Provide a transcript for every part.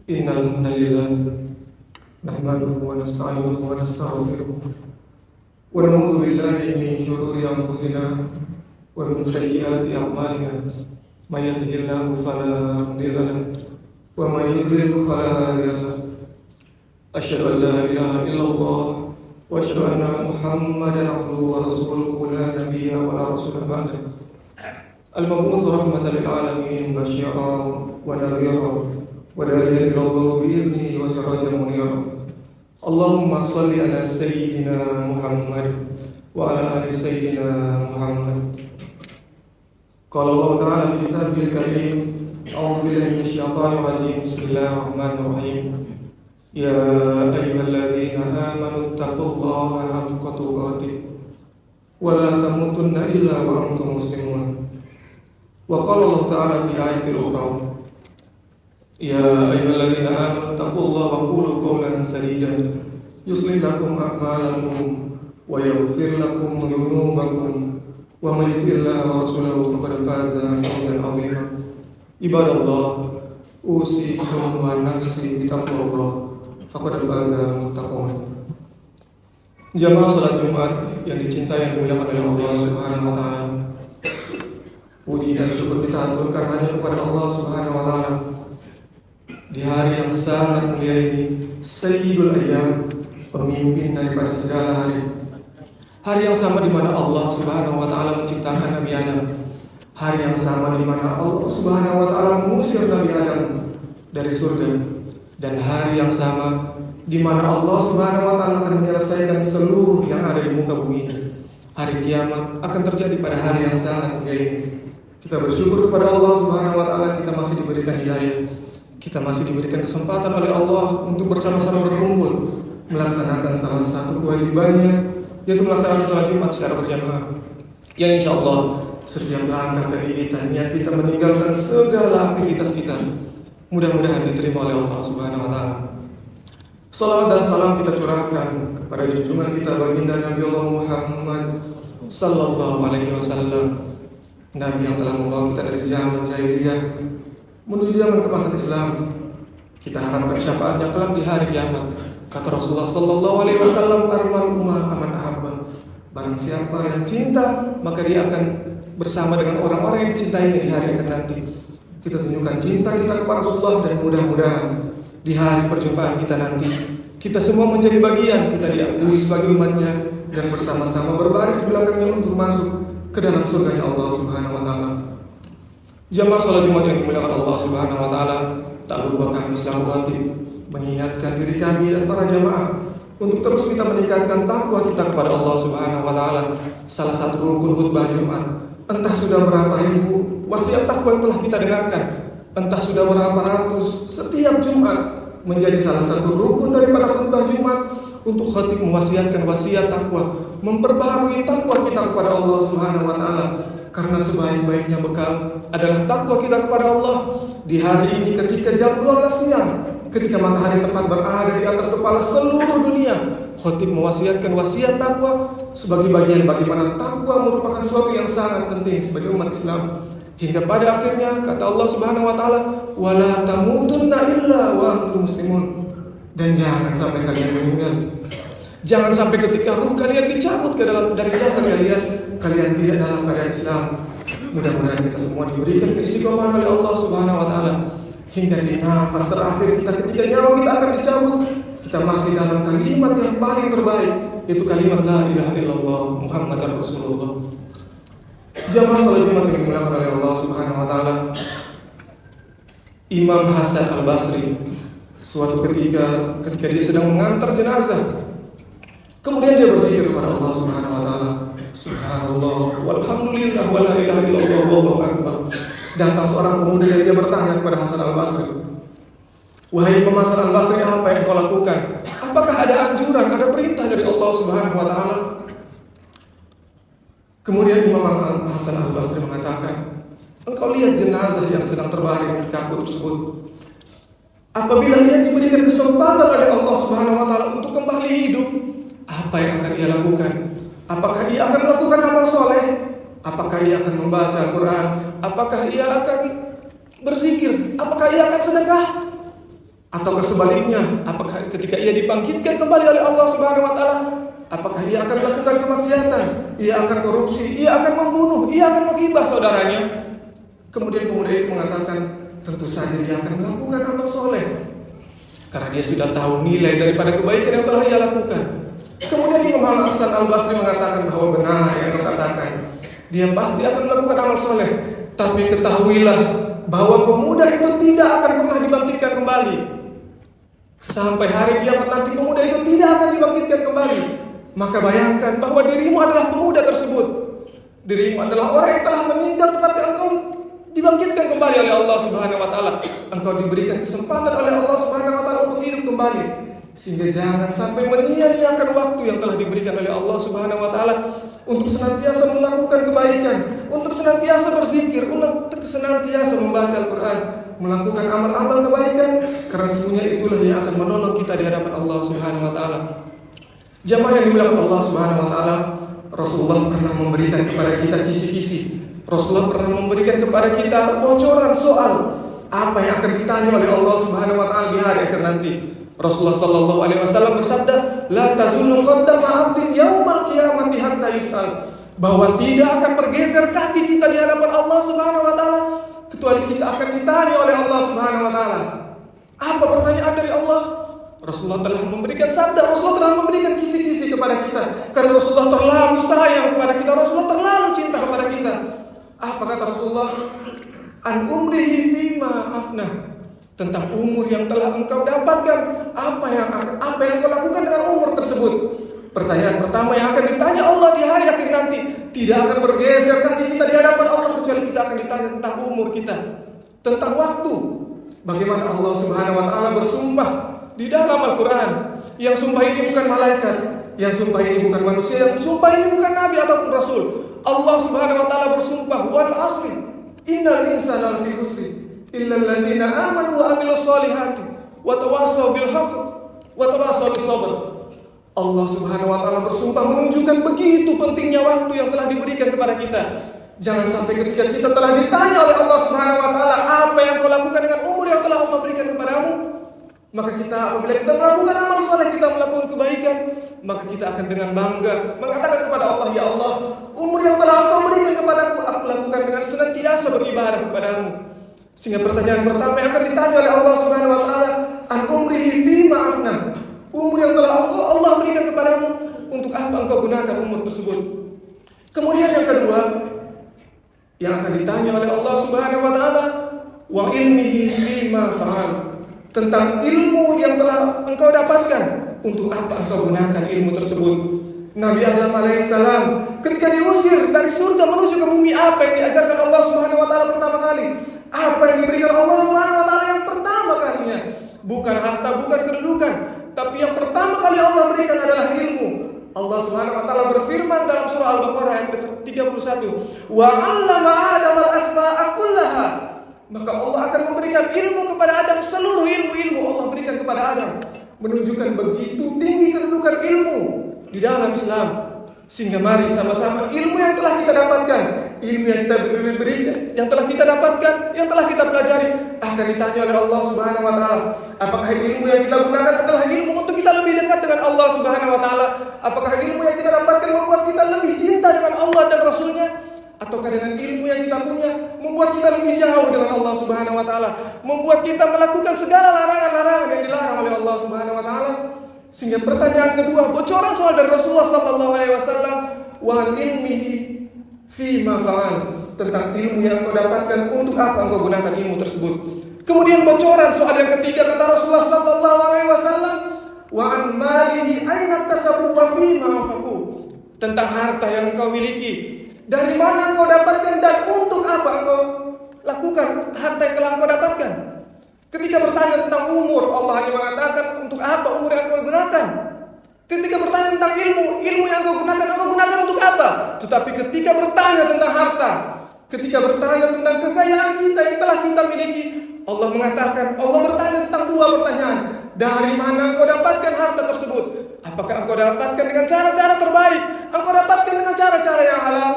إن الحمد لله نحمده ونستعينه ونستغفره ونعوذ بالله من شرور أنفسنا ومن سيئات أعمالنا من يهده الله فلا مضل له ومن يضلل فلا هادي له أشهد أن لا إله إلا الله وأشهد أن محمدا عبده ورسوله لا نبي ولا رسول بعده المبعوث رحمة للعالمين بشيرا ونذيرا وداعيا إلى الله بإذنه وسراجا منيرا اللهم صل على سيدنا محمد وعلى آل سيدنا محمد. قال الله تعالى في كتابه الكريم أعوذ بالله من الشيطان الرجيم بسم الله الرحمن الرحيم يا أيها الذين آمنوا اتقوا الله حق تقاته ولا تموتن إلا وأنتم مسلمون. وقال الله تعالى في آية أخرى يا أيها الذين آمنوا اتقوا الله وقولوا قولا سديدا يصلح لكم أعمالكم ويغفر لكم ذنوبكم ومن يطع الله ورسوله فقد فاز فوزا عظيما. عباد الله أوصيكم ونفسي بتقوى الله فقد فاز المتقون. Jamaah salat Jumat yang dicintai dan dimuliakan oleh Allah Subhanahu wa taala. Puji dan syukur kita aturkan hanya kepada Allah Subhanahu wa taala. Di hari yang sangat mulia ini, Sayyidul Ayyam, pemimpin daripada segala hari. Hari yang sama di mana Allah Subhanahu wa taala menciptakan Nabi Adam. Hari yang sama di mana Allah Subhanahu wa taala mengusir Nabi Adam dari surga. Dan hari yang sama di mana Allah Subhanahu wa taala akan menyelesaikan seluruh yang ada di muka bumi. Hari kiamat akan terjadi pada hari yang sangat mulia ini. Kita bersyukur kepada Allah Subhanahu wa taala kita masih diberikan hidayah. Kita masih diberikan kesempatan oleh Allah untuk bersama-sama berkumpul melaksanakan salah satu kewajibannya, yaitu melaksanakan sholat Jumat secara berjamaah. Yang insya Allah setiap langkah kaki kita, niat kita meninggalkan segala aktivitas kita, mudah-mudahan diterima oleh Allah Subhanahu wa taala. Salawat dan salam kita curahkan kepada junjungan kita baginda Nabi Allah Muhammad sallallahu alaihi wasallam, Nabi yang telah membawa kita dari zaman jahiliyah menuju zaman kemasan Islam. Kita harapkan syafaatnya kelak di hari kiamat. Kata Rasulullah sallallahu alaihi wasallam, "Armal umma aman ahabba." Barang siapa yang cinta, maka dia akan bersama dengan orang-orang yang dicintainya di hari akan nanti. Kita tunjukkan cinta kita kepada Rasulullah dan mudah-mudahan di hari perjumpaan kita nanti kita semua menjadi bagian, kita diakui sebagai umatnya dan bersama-sama berbaris di belakangnya untuk masuk ke dalam surganya Allah Subhanahu wa taala. Jamaah salat Jumat yang dimuliakan Allah Subhanahu wa taala, tak lupa kami selalu khatib mengingatkan diri kami dan para jamaah untuk terus kita meningkatkan takwa kita kepada Allah Subhanahu wa taala. Salah satu rukun khutbah Jumat, entah sudah berapa ribu wasiat takwa yang telah kita dengarkan, entah sudah berapa ratus, setiap Jumat menjadi salah satu rukun daripada khutbah Jumat untuk khatib mewasiatkan wasiat takwa, memperbaharui takwa kita kepada Allah Subhanahu wa taala. Karena sebaik-baiknya bekal adalah takwa kita kepada Allah. Di hari ini ketika jam 12 siang, ketika matahari tepat berada di atas kepala seluruh dunia, khatib mewasiatkan wasiat takwa sebagai bagian bagaimana takwa merupakan sesuatu yang sangat penting sebagai umat Islam. Hingga pada akhirnya kata Allah Subhanahu wa taala, "Wala tamutunna illa wa antum muslimun." Dan jangan sampai kalian meninggal. Jangan sampai ketika ruh kalian dicabut dari jasad kalian tidak dalam keadaan Islam. Mudah-mudahan kita semua diberikan keistiqomahan oleh Allah Subhanahu wa taala hingga di nafas terakhir kita ketika nyawa kita akan dicabut, kita masih dalam kalimat yang paling terbaik, yaitu kalimat la ilaha illallah Muhammadar Rasulullah. Jamaah salat Jumat yang dimuliakan oleh Allah Subhanahu wa taala. Imam Hasan Al-Basri suatu ketika dia sedang mengantar jenazah, kemudian dia berzikir kepada Allah Subhanahu wa taala, subhanallah walhamdulillah wala ilaha illallah wallahu akbar. Datang seorang pemuda dan dia bertanya kepada Hasan Al-Basri, "Wahai Imam Hasan Al-Basri, apa yang kau lakukan? Apakah ada anjuran, ada perintah dari Allah Subhanahu wa taala?" Kemudian Imam Hasan Al-Basri mengatakan, "Engkau lihat jenazah yang sedang terbaring di kaku tersebut. Apabila ia diberikan kesempatan oleh Allah Subhanahu wa taala untuk kembali hidup, apa yang akan ia lakukan? Apakah ia akan melakukan amal soleh? Apakah ia akan membaca Al-Quran? Apakah ia akan berzikir? Apakah ia akan sedekah?" Ataukah sebaliknya, apakah ketika ia dibangkitkan kembali oleh Allah Subhanahu wa taala, apakah ia akan melakukan kemaksiatan, ia akan korupsi, ia akan membunuh, ia akan menghibah saudaranya? Kemudian pemuda itu mengatakan, tentu saja dia akan melakukan amal soleh, karena dia sudah tahu nilai daripada kebaikan yang telah ia lakukan. Kemudian Imam Hasan Al-Basri mengatakan bahwa benar yang dikatakan, dia pasti akan melakukan amal soleh, tapi ketahuilah bahwa pemuda itu tidak akan pernah dibangkitkan kembali. Sampai hari kiamat nanti pemuda itu tidak akan dibangkitkan kembali. Maka bayangkan bahwa dirimu adalah pemuda tersebut. Dirimu adalah orang yang telah meninggal, tetapi engkau dibangkitkan kembali oleh Allah Subhanahu wa taala. Engkau diberikan kesempatan oleh Allah Subhanahu wa taala untuk hidup kembali. Sehingga jangan sampai menyia-nyiakan waktu yang telah diberikan oleh Allah Subhanahu wa taala untuk senantiasa melakukan kebaikan, untuk senantiasa berzikir, untuk senantiasa membaca Al-Qur'an, melakukan amal-amal kebaikan, karena semuanya itulah yang akan menolong kita di hadapan Allah Subhanahu wa taala. Jamaah yang dimuliakan Allah Subhanahu wa taala, Rasulullah pernah memberikan kepada kita kisi-kisi. Rasulullah pernah memberikan kepada kita bocoran soal apa yang akan ditanya oleh Allah Subhanahu wa taala di hari akhir nanti. Rasulullah sallallahu alaihi wasallam bersabda, "La tazullu qaddama 'abdin yaumal qiyamati hatta yus'al." Bahwa tidak akan bergeser kaki kita di hadapan Allah Subhanahu wa taala kecuali kita akan ditanya oleh Allah Subhanahu wa taala. Apa pertanyaan dari Allah? Rasulullah telah memberikan sabda, Rasulullah telah memberikan kisi-kisi kepada kita. Karena Rasulullah terlalu sayang kepada kita, Rasulullah terlalu cinta kepada kita. Apa kata Rasulullah? An umrihi fima afnah. Tentang umur yang telah engkau dapatkan, apa yang engkau lakukan dengan umur tersebut. Pertanyaan pertama yang akan ditanya Allah di hari akhir nanti, tidak akan bergeser kaki kita di hadapan Allah kecuali kita akan ditanya tentang umur kita, tentang waktu. Bagaimana Allah Subhanahu wa taala bersumpah di dalam Al-Qur'an, yang sumpah ini bukan malaikat, yang sumpah ini bukan manusia, yang sumpah ini bukan nabi ataupun rasul. Allah Subhanahu wa taala bersumpah, wal asri innal insana lafi khusri illal ladzina amanu wa amilus solihati wa tawassaw bil haqq wa tawassaw bis sabr. Allah Subhanahu wa taala bersumpah menunjukkan begitu pentingnya waktu yang telah diberikan kepada kita. Jangan sampai ketika kita telah ditanya oleh Allah Subhanahu wa taala apa yang kau lakukan dengan umur yang telah Allah berikan kepadamu, maka kita apabila kita melakukan amal saleh, kita melakukan kebaikan, maka kita akan dengan bangga mengatakan kepada Allah, ya Allah, umur yang telah Engkau berikan kepadaku, aku lakukan dengan senantiasa beribadah kepadamu. Sehingga pertanyaan pertama yang akan ditanya oleh Allah Subhanahu wa taala, an umrihi fima afna. Umur yang telah Allah berikan kepadamu, untuk apa engkau gunakan umur tersebut? Kemudian yang kedua yang akan ditanya oleh Allah Subhanahu wa taala, wa ilmihi fima fa'al. Tentang ilmu yang telah engkau dapatkan, untuk apa engkau gunakan ilmu tersebut? Nabi Adam alaihissalam ketika diusir dari surga menuju ke bumi, apa yang diajarkan Allah Subhanahu wa taala pertama kali? Apa yang diberikan Allah Subhanahu wa taala yang pertama kalinya? Bukan harta, bukan kedudukan, tapi yang pertama kali Allah berikan adalah ilmu. Allah Subhanahu wa taala berfirman dalam surah Al-Baqarah ayat 31, "Wa 'allama Adam al-asma'a kullaha." Maka Allah akan memberikan ilmu kepada Adam, seluruh ilmu Allah berikan kepada Adam, menunjukkan begitu tinggi kedudukan ilmu di dalam Islam. Sehingga mari sama-sama ilmu yang telah kita dapatkan, ilmu yang kita berikan, yang telah kita dapatkan, yang telah kita pelajari, akan ditanya oleh Allah Subhanahu wa taala. Apakah ilmu yang kita gunakan adalah ilmu untuk kita lebih dekat dengan Allah Subhanahu wa taala? Apakah ilmu yang kita dapatkan membuat kita lebih cinta dengan Allah dan Rasul-Nya? Ataukah dengan ilmu yang kita punya membuat kita lebih jauh dengan Allah Subhanahu wa taala, membuat kita melakukan segala larangan-larangan yang dilarang oleh Allah Subhanahu wa taala? Sehingga pertanyaan kedua, bocoran soal dari Rasulullah sallallahu alaihi wasallam, wa ilmihi fima fa'al. Tentang ilmu yang engkau dapatkan, untuk apa engkau gunakan ilmu tersebut? Kemudian bocoran soal yang ketiga, kata Rasulullah sallallahu alaihi wasallam, wa an malihi aina tasabu wa fima anfaqu. Tentang harta yang engkau miliki, dari mana engkau dapatkan dan untuk apa engkau lakukan harta yang telah engkau dapatkan? Ketika bertanya tentang umur, Allah hanya mengatakan untuk apa umur yang engkau gunakan. Ketika bertanya tentang ilmu yang engkau gunakan untuk apa? Tetapi ketika bertanya tentang harta, ketika bertanya tentang kekayaan kita yang telah kita miliki, Allah bertanya tentang dua pertanyaan. Dari mana engkau dapatkan harta tersebut? Apakah engkau dapatkan dengan cara-cara terbaik? Engkau dapatkan dengan cara-cara yang halal?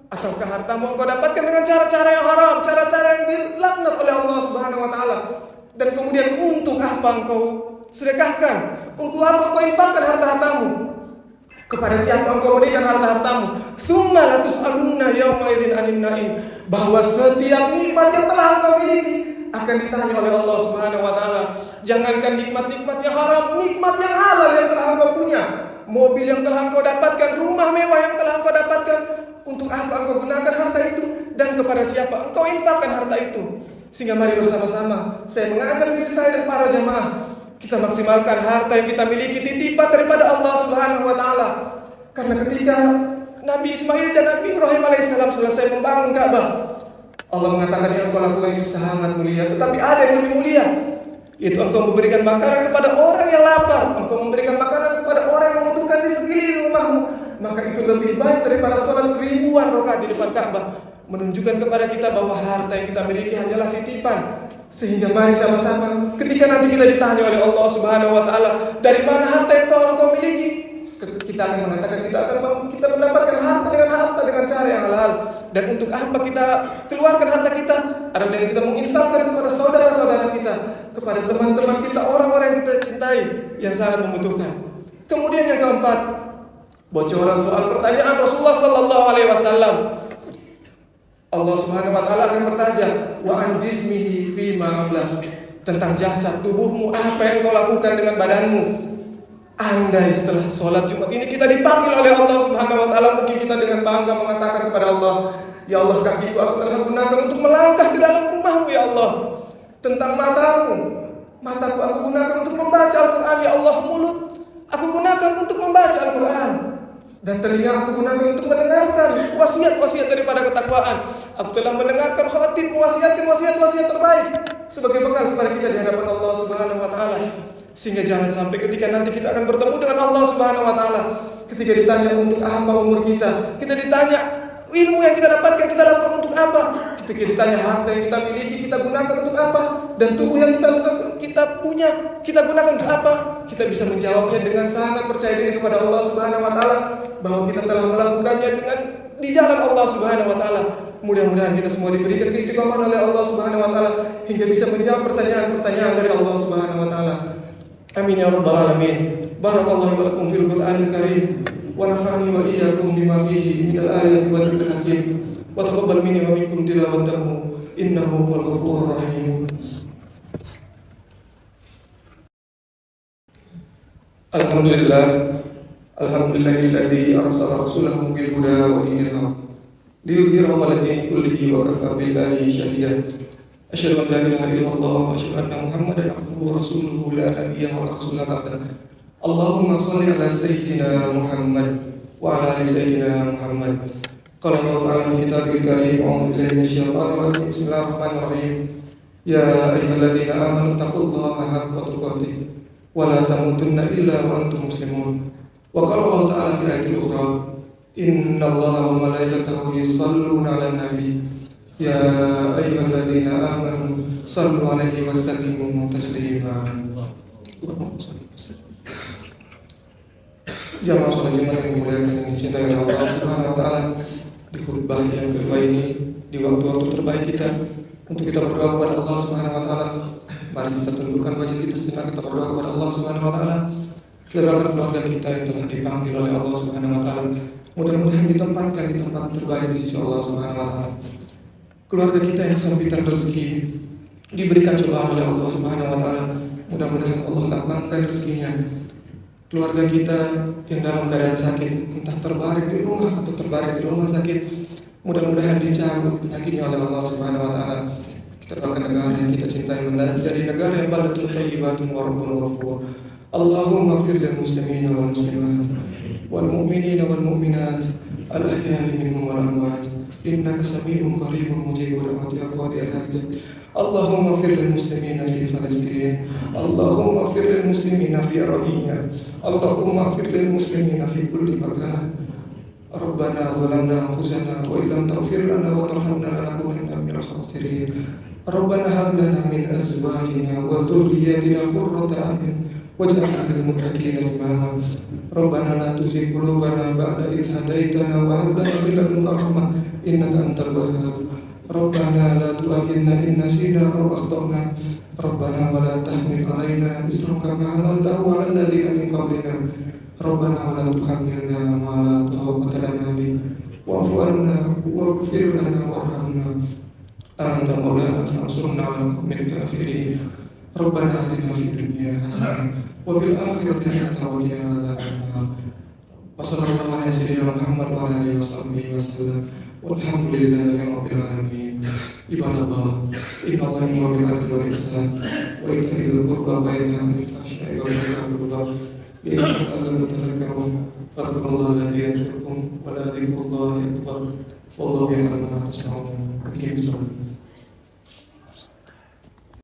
Ataukah hartamu engkau dapatkan dengan cara-cara yang haram, cara-cara yang dilaknat oleh Allah Subhanahu wa taala? Dan kemudian untuk apa engkau sedekahkan? Untuk apa engkau infakkan harta-hartamu? Kepada siapa engkau berikan harta-hartamu? Tsumma latus'alunna yauma idzin 'anil na'im. Bahwa setiap nikmat yang telah engkau miliki akan ditanya oleh Allah Subhanahu wa taala. Jangankan nikmat-nikmat yang haram, nikmat yang halal yang telah engkau punya, mobil yang telah engkau dapatkan, rumah mewah yang telah engkau dapatkan, untuk apa engkau gunakan harta itu dan kepada siapa engkau infakkan harta itu? Sehingga mari bersama-sama saya mengajak diri saya dan para jamaah, kita maksimalkan harta yang kita miliki, titipan daripada Allah Subhanahu wa taala. Karena ketika Nabi Ismail dan Nabi Ibrahim alaihissalam selesai membangun Ka'bah, Allah mengatakan yang engkau lakukan itu sangat mulia, tetapi ada yang lebih mulia, yaitu engkau memberikan makanan kepada orang yang lapar, engkau memberikan makanan kepada orang yang membutuhkan di sekeliling rumahmu. Maka itu lebih baik daripada sholat ribuan rakaat di depan Ka'bah. Menunjukkan kepada kita bahwa harta yang kita miliki hanyalah titipan. Sehingga mari sama-sama ketika nanti kita ditanya oleh Allah Subhanahu wa taala, dari mana harta yang telah engkau miliki? Kita akan mengatakan kita mendapatkan harta dengan cara yang halal. Dan untuk apa kita keluarkan harta kita? Adalah dengan kita menginfakkan kepada saudara-saudara kita, kepada teman-teman kita, orang-orang yang kita cintai yang sangat membutuhkan. Kemudian yang keempat, bocoran soal pertanyaan Rasulullah sallallahu alaihi wasallam. Allah Subhanahu wa taala akan bertanya, wa an jismihi fi ma ablah, tentang jasad tubuhmu, apa yang kau lakukan dengan badanmu. Andai setelah sholat Jumat ini kita dipanggil oleh Allah Subhanahu wa taala, mungkin kita dengan bangga mengatakan kepada Allah, ya Allah, kakiku aku telah gunakan untuk melangkah ke dalam rumahmu ya Allah. Tentang mataku aku gunakan untuk membaca Al-Quran ya Allah. Mulut aku gunakan untuk membaca Al-Quran. Dan telinga aku gunakan untuk mendengarkan wasiat-wasiat daripada ketakwaan. Aku telah mendengarkan khatib mewasiatkan wasiat-wasiat terbaik sebagai bekal kepada kita di hadapan Allah Subhanahu wa taala. Sehingga jangan sampai ketika nanti kita akan bertemu dengan Allah Subhanahu wa taala, ketika ditanya untuk apa umur kita, kita ditanya ilmu yang kita dapatkan kita lakukan untuk apa, ketika ditanya harta yang kita miliki kita gunakan untuk apa, dan tubuh yang kita punya kita gunakan untuk apa, kita bisa menjawabnya dengan sangat percaya diri kepada Allah Subhanahu wa taala bahwa kita telah melakukannya dengan di jalan Allah Subhanahu wa taala. Mudah-mudahan kita semua diberikan keistiqomahan oleh Allah Subhanahu wa taala hingga bisa menjawab pertanyaan-pertanyaan dari Allah Subhanahu wa taala. Amin ya rabbal alamin. Barakallahu wa lakum fil Qur'anil karim wa nafa'ani wa iyyakum bima fihi minal ayati wa dzikril hakim. Wa taqabbal minni wa minkum tilawatahu innahu huwal ghafurur rahim. Alhamdulillahilladzi arsala rasulahu bil huda wa dinil haqq liyudhhirahu 'alad dini kullihi wa kafaa billahi shahida. Asyhadu an la ilaha illallah wa asyhadu anna Muhammadan abduhu wa rasuluhu la nabiyya wa la rasula ba'da. Allahumma shalli ala sayyidina Muhammad wa ala ali sayyidina Muhammad. Qala Allah ta'ala fi kitabil karim, a'udzu billahi minasyaitonir rajim. Bismillahirrahmanirrahim. Ya ayyuhalladzina amanu taqullaha haqqa tuqatih wa la tamutunna illa wa antum muslimun. Wa qala Allah ta'ala fi ayatil ukhra, innallaha wa malaikatahu yusholluna 'alan nabi. Ya ayyuhalladzina amanu sallu 'alaihi wa sallimu taslima. Jamaah salat Jumat yang dimuliakan dan dicintai oleh Allah Subhanahu wa taala, di khutbah yang kedua ini, di waktu-waktu terbaik kita untuk kita berdoa kepada Allah Subhanahu wa taala, mari kita tundukkan wajah kita sejenak, kita berdoa kepada Allah Subhanahu wa taala. Kita doakan keluarga kita yang telah dipanggil oleh Allah Subhanahu wa taala, mudah-mudahan ditempatkan di tempat terbaik di sisi Allah Subhanahu wa taala. Keluarga kita yang kesempitan rezeki diberikan cobaan oleh Allah Subhanahu wa taala, mudah-mudahan Allah lapangkan rezekinya. Keluarga kita yang dalam keadaan sakit, entah terbaring di rumah atau terbaring di rumah sakit, mudah-mudahan dicabut penyakitnya oleh Allah Subhanahu wa taala. Kita doakan negara yang kita cintai menjadi negara yang baldatun thayyibatun wa rabbun ghafur. Allahumma ighfir lil muslimina wal muslimat wal mu'minina wal mu'minat al ahya'i minhum wal amwat. Innaka sami'un qaribun mujibud da'wati al-qadiyal hajat. Allahumma ighfir lil muslimina fi Palestin. Allahumma ighfir lil muslimina fi Rohingya. Allahumma ighfir lil muslimina fi kulli makan. Rabbana zalamna anfusana wa illam taghfir lana wa tarhamna lanakunanna minal khasirin. Rabbana hab lana min azwajina wa dhurriyyatina qurrata a'yun waj'alna lil muttaqina imama. Rabbana la tuzigh qulubana ba'da idh hadaitana wa hab lana min ladunka rahmah innaka antal wahhab. Rabbana la tu'akhidhna in nasina aw akhtana. ربنا ولا تحمل علينا إصرا كما حملته على الذين من قبلنا ربنا ولا تحملنا ما لا طاقة لنا به واعف عنا واغفر لنا وارحمنا أنت مولانا فانصرنا على القوم الكافرين ربنا آتنا في الدنيا حسنة وفي الآخرة حسنة وقنا عذاب النار وصلى الله على سيدنا محمد وعلى آله وصحبه وسلم والحمد لله رب العالمين. عباد الله إن الله يأمر بالعدل والإحسان وإيتاء ذي القربى وينهى عن الفحشاء والمنكر والبغي يعظكم لعلكم تذكرون فاذكروا الله الذي يذكركم ولذكر الله أكبر والله يعلم ما تصنعون.